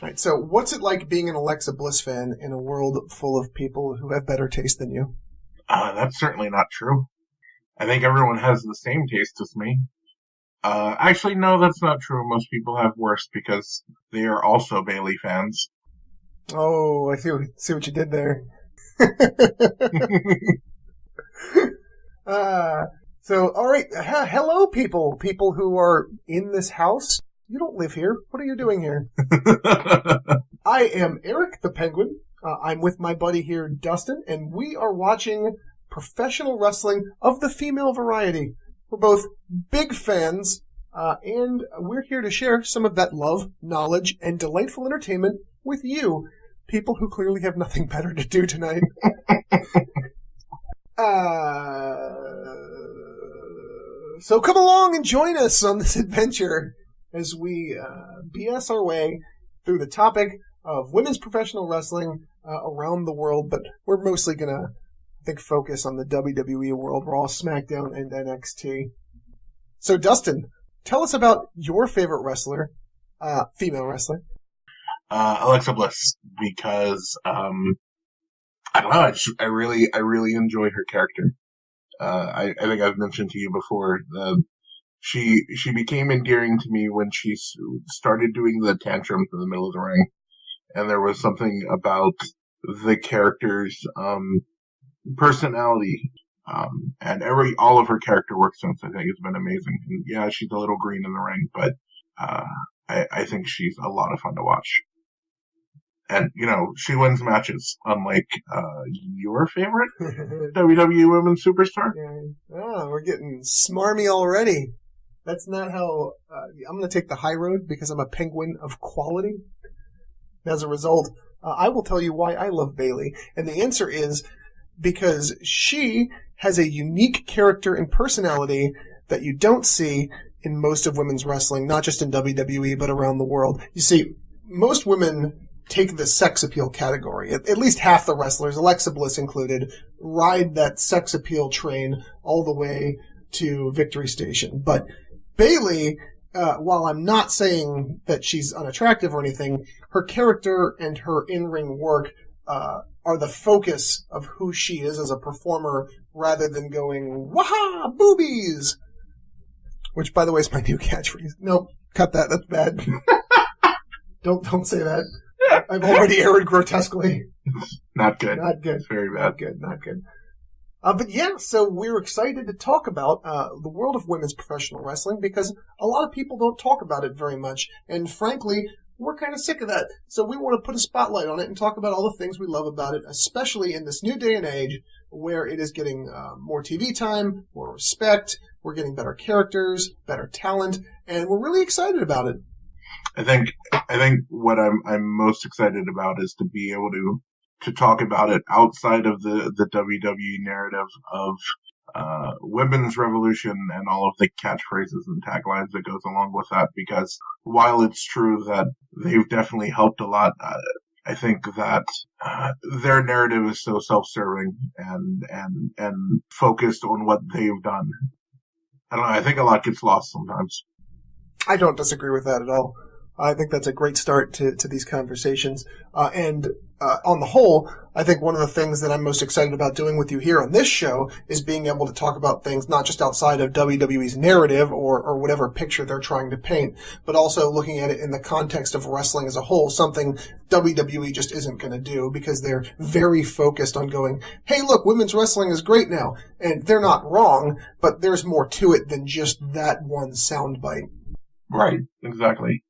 All right, so what's it like being an Alexa Bliss fan in a world full of people who have better taste than you? That's certainly not true. I think everyone has the same taste as me. Actually, no, that's not true. Most people have worse because they are also Bailey fans. Oh, I see what you did there. uh, so, all right, hello, people who are in this house. You don't live here. What are you doing here? I am Eric the Penguin. I'm with my buddy here, Dustin, and we are watching professional wrestling of the female variety. We're both big fans, and we're here to share some of that love, knowledge, and delightful entertainment with you, people who clearly have nothing better to do tonight. So come along and join us on this adventure as we BS our way through the topic of women's professional wrestling around the world, but we're mostly going to, I think, focus on the WWE World Raw, SmackDown, and NXT. So, Dustin, tell us about your favorite wrestler, female wrestler. Alexa Bliss, because I don't know. I really enjoy her character. I think I've mentioned to you before. She became endearing to me when she started doing the tantrums in the middle of the ring, and there was something about the character's personality, and all of her character work since, I think, has been amazing. And yeah, she's a little green in the ring, but I think she's a lot of fun to watch. And, she wins matches, unlike your favorite WWE Women's Superstar. Yeah. Oh, we're getting smarmy already. That's not how... I'm going to take the high road because I'm a penguin of quality. As a result, I will tell you why I love Bailey. And the answer is because she has a unique character and personality that you don't see in most of women's wrestling, not just in WWE, but around the world. You see, most women take the sex appeal category. At least half the wrestlers, Alexa Bliss included, ride that sex appeal train all the way to Victory Station. But Bailey, while I'm not saying that she's unattractive or anything, her character and her in-ring work are the focus of who she is as a performer, rather than going, waha, boobies! Which, by the way, is my new catchphrase. Nope, cut that, that's bad. Don't say that. I've already erred grotesquely. Not good. Not good. It's very bad. Not good. But yeah, so we're excited to talk about the world of women's professional wrestling because a lot of people don't talk about it very much. And frankly, we're kind of sick of that. So we want to put a spotlight on it and talk about all the things we love about it, especially in this new day and age where it is getting more TV time, more respect, we're getting better characters, better talent, and we're really excited about it. I think what I'm most excited about is to be able to talk about it outside of the WWE narrative of women's revolution and all of the catchphrases and taglines that goes along with that. Because while it's true that they've definitely helped a lot, I think that their narrative is so self-serving and focused on what they've done. I don't know. I think a lot gets lost sometimes. I don't disagree with that at all. I think that's a great start to these conversations. And on the whole, I think one of the things that I'm most excited about doing with you here on this show is being able to talk about things not just outside of WWE's narrative or whatever picture they're trying to paint, but also looking at it in the context of wrestling as a whole, something WWE just isn't going to do because they're very focused on going, hey, look, women's wrestling is great now. And they're not wrong, but there's more to it than just that one soundbite. Right, exactly.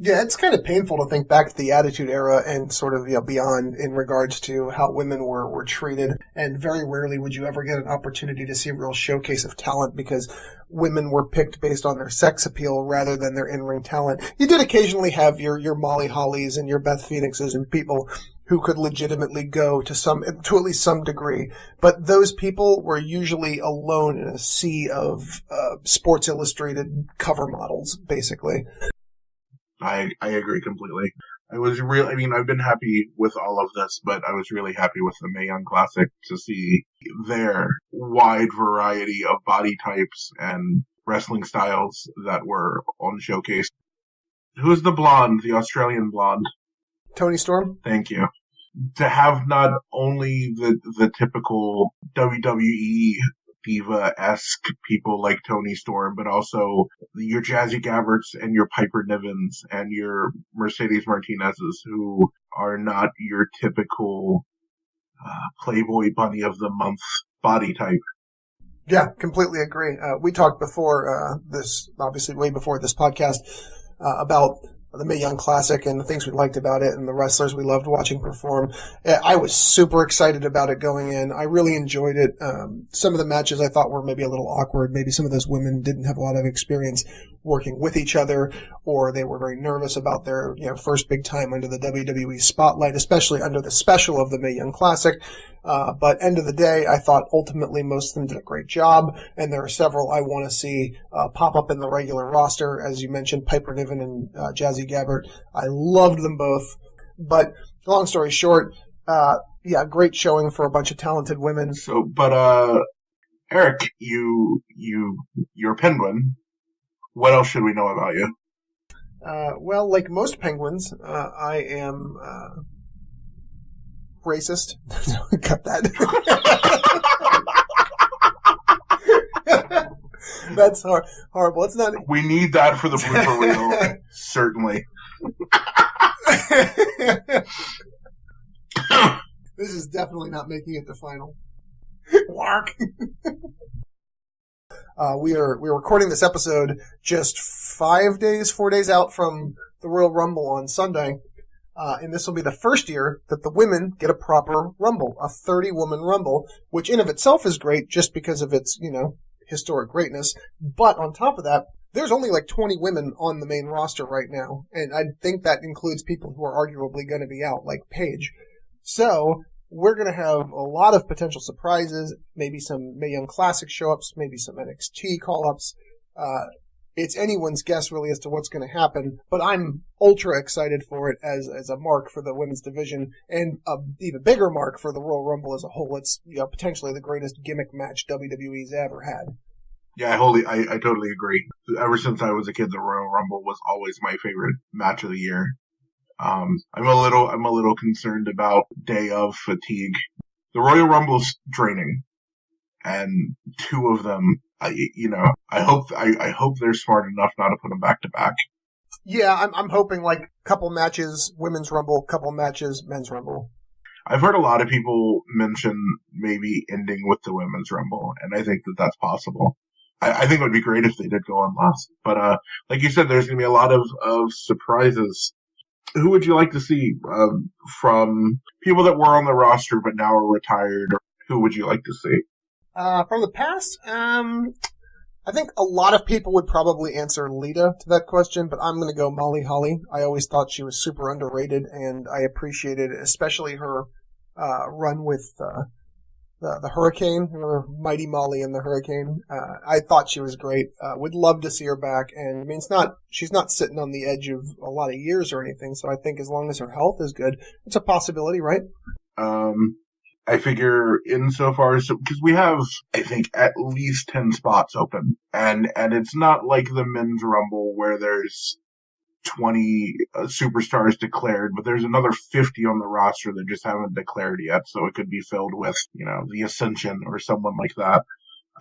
Yeah, it's kind of painful to think back to the Attitude Era and sort of beyond in regards to how women were treated. And very rarely would you ever get an opportunity to see a real showcase of talent because women were picked based on their sex appeal rather than their in-ring talent. You did occasionally have your Molly Hollies and your Beth Phoenixes and people who could legitimately go to at least some degree. But those people were usually alone in a sea of Sports Illustrated cover models, basically. I agree completely. I've been happy with all of this, but I was really happy with the Mae Young Classic to see their wide variety of body types and wrestling styles that were on showcase. Who's the blonde, the Australian blonde? Tony Storm? Thank you. To have not only the typical WWE diva-esque people like Tony Storm, but also your Jazzy Gabberts and your Piper Nivens and your Mercedes Martinez's, who are not your typical Playboy Bunny of the Month body type. Yeah, completely agree. We talked before this, obviously way before this podcast, about the Mae Young Classic and the things we liked about it and the wrestlers we loved watching perform. I was super excited about it going in. I really enjoyed it. Some of the matches I thought were maybe a little awkward. Maybe some of those women didn't have a lot of experience working with each other, or they were very nervous about their first big time under the WWE spotlight, especially under the special of the Mae Young Classic. But end of the day, I thought ultimately most of them did a great job, and there are several I want to see pop up in the regular roster. As you mentioned, Piper Niven and Jazzy Gabbert. I loved them both. But long story short, great showing for a bunch of talented women. So, but Eric, you're a penguin. What else should we know about you? Well, like most penguins, I am racist. Cut that. That's horrible. It's not. We need that for the blooper reel. Certainly. This is definitely not making it to final. Lark. We are recording this episode just 4 days out from the Royal Rumble on Sunday. And this will be the first year that the women get a proper Rumble, a 30-woman Rumble, which in of itself is great just because of its, historic greatness. But on top of that, there's only like 20 women on the main roster right now. And I think that includes people who are arguably going to be out, like Paige. So we're going to have a lot of potential surprises, maybe some Mae Young Classic show-ups, maybe some NXT call-ups. It's anyone's guess, really, as to what's going to happen, but I'm ultra excited for it as a mark for the women's division, and an even bigger mark for the Royal Rumble as a whole. It's potentially the greatest gimmick match WWE's ever had. Yeah, I totally agree. Ever since I was a kid, the Royal Rumble was always my favorite match of the year. I'm a little concerned about day of fatigue. The Royal Rumble's draining, and 2 of them, I hope they're smart enough not to put them back to back. Yeah, I'm hoping like couple matches Women's Rumble, couple matches Men's Rumble. I've heard a lot of people mention maybe ending with the Women's Rumble, and I think that that's possible. I think it would be great if they did go on last. But like you said, there's going to be a lot of surprises. Who would you like to see from people that were on the roster but now are retired? Or who would you like to see? From the past, I think a lot of people would probably answer Lita to that question, but I'm going to go Molly Holly. I always thought she was super underrated, and I appreciated especially her run with the Hurricane, or Mighty Molly and the Hurricane. I thought she was great. Would love to see her back, and I mean, she's not sitting on the edge of a lot of years or anything, so I think as long as her health is good, it's a possibility, right? I figure insofar as, because we have, I think, at least 10 spots open, and it's not like the Men's Rumble where there's 20 superstars declared, but there's another 50 on the roster that just haven't declared yet, so it could be filled with, the Ascension or someone like that.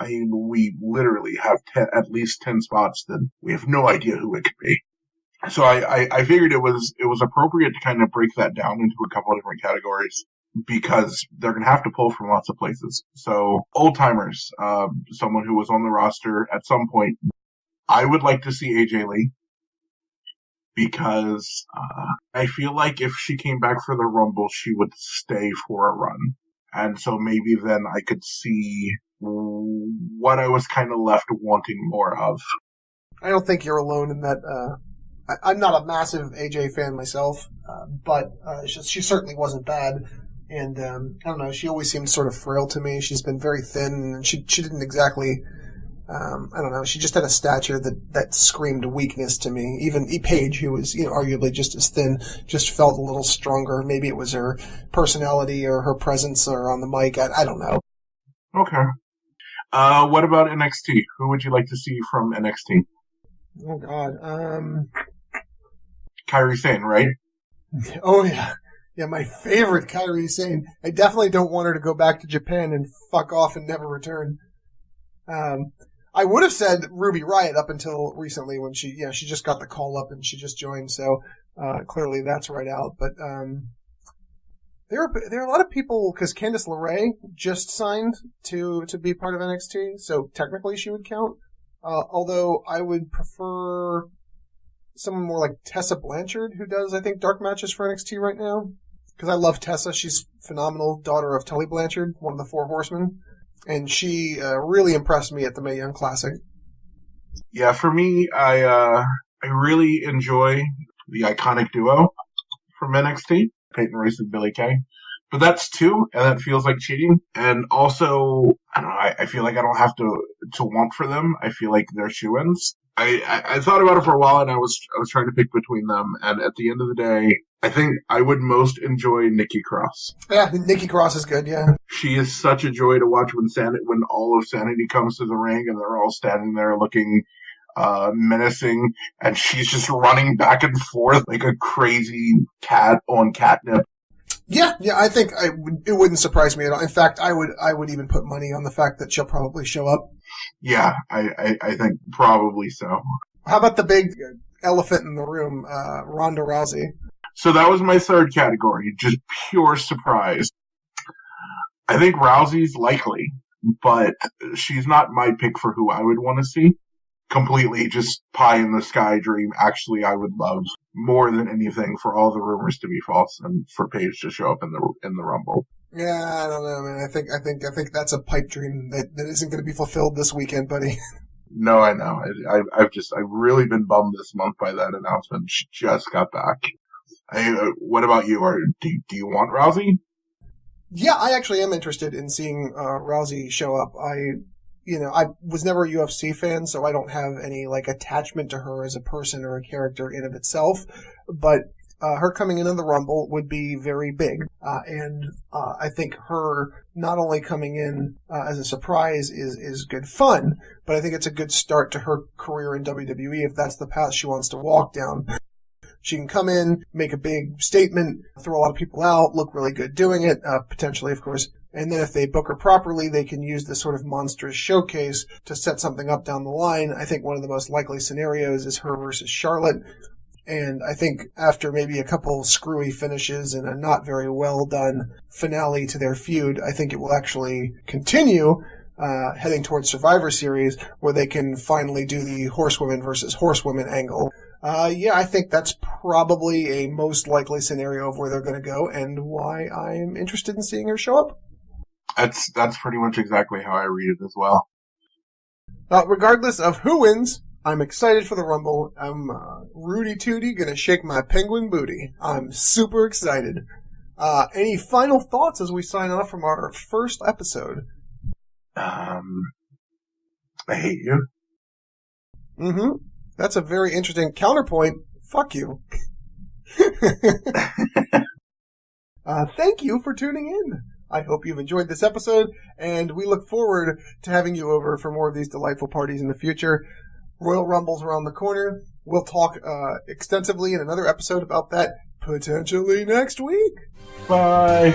I mean, we literally have at least 10 spots that we have no idea who it could be. So I figured it was appropriate to kind of break that down into a couple of different categories, because they're going to have to pull from lots of places. So, old-timers, someone who was on the roster at some point. I would like to see AJ Lee, because I feel like if she came back for the Rumble, she would stay for a run. And so maybe then I could see what I was kind of left wanting more of. I don't think you're alone in that. I'm not a massive AJ fan myself, but she certainly wasn't bad. And I don't know, she always seemed sort of frail to me. She's been very thin, and she didn't exactly, I don't know, she just had a stature that screamed weakness to me. Even Paige, who was arguably just as thin, just felt a little stronger. Maybe it was her personality or her presence or on the mic. I don't know. Okay. What about NXT? Who would you like to see from NXT? Oh, God. Kairi Sane, right? Oh, yeah. Yeah, my favorite Kairi Sane. I definitely don't want her to go back to Japan and fuck off and never return. I would have said Ruby Riott up until recently when she just got the call up and she just joined, so clearly that's right out. But there are a lot of people, because Candice LeRae just signed to be part of NXT, so technically she would count. Although I would prefer someone more like Tessa Blanchard, who does, I think, dark matches for NXT right now. Because I love Tessa. She's phenomenal, daughter of Tully Blanchard, one of the Four Horsemen. And she really impressed me at the Mae Young Classic. Yeah, for me, I really enjoy the iconic duo from NXT, Peyton Royce and Billie Kay. But that's two, and that feels like cheating. And also, I don't know, I feel like I don't have to want for them. I feel like they're shoo-ins. I thought about it for a while, and I was trying to pick between them. And at the end of the day, I think I would most enjoy Nikki Cross. Yeah, Nikki Cross is good, yeah. She is such a joy to watch when all of Sanity comes to the ring and they're all standing there looking menacing, and she's just running back and forth like a crazy cat on catnip. Yeah, I think it wouldn't surprise me at all. In fact, I would even put money on the fact that she'll probably show up. Yeah, I think probably so. How about the big elephant in the room, Ronda Rousey? So that was my third category, just pure surprise. I think Rousey's likely, but she's not my pick for who I would want to see. Completely just pie in the sky dream. Actually, I would love more than anything for all the rumors to be false and for Paige to show up in the Rumble. Yeah, I don't know, man. I think that's a pipe dream that isn't going to be fulfilled this weekend, buddy. No, I know. I've really been bummed this month by that announcement. She just got back. What about you? Do you want Rousey? Yeah, I actually am interested in seeing Rousey show up. I was never a UFC fan, so I don't have any attachment to her as a person or a character in of itself. But her coming into the Rumble would be very big, and I think her not only coming in as a surprise is good fun, but I think it's a good start to her career in WWE if that's the path she wants to walk down. She can come in, make a big statement, throw a lot of people out, look really good doing it, potentially, of course. And then if they book her properly, they can use this sort of monstrous showcase to set something up down the line. I think one of the most likely scenarios is her versus Charlotte. And I think after maybe a couple screwy finishes and a not very well done finale to their feud, I think it will actually continue heading towards Survivor Series, where they can finally do the horsewomen versus horsewomen angle. I think that's probably a most likely scenario of where they're going to go and why I'm interested in seeing her show up. That's pretty much exactly how I read it as well. Regardless of who wins, I'm excited for the Rumble. I'm Rudy Tooty, gonna shake my penguin booty. I'm super excited. Any final thoughts as we sign off from our first episode? I hate you. Mm-hmm. That's a very interesting counterpoint. Fuck you. Thank you for tuning in. I hope you've enjoyed this episode, and we look forward to having you over for more of these delightful parties in the future. Royal Rumble's around the corner. We'll talk extensively in another episode about that potentially next week. Bye.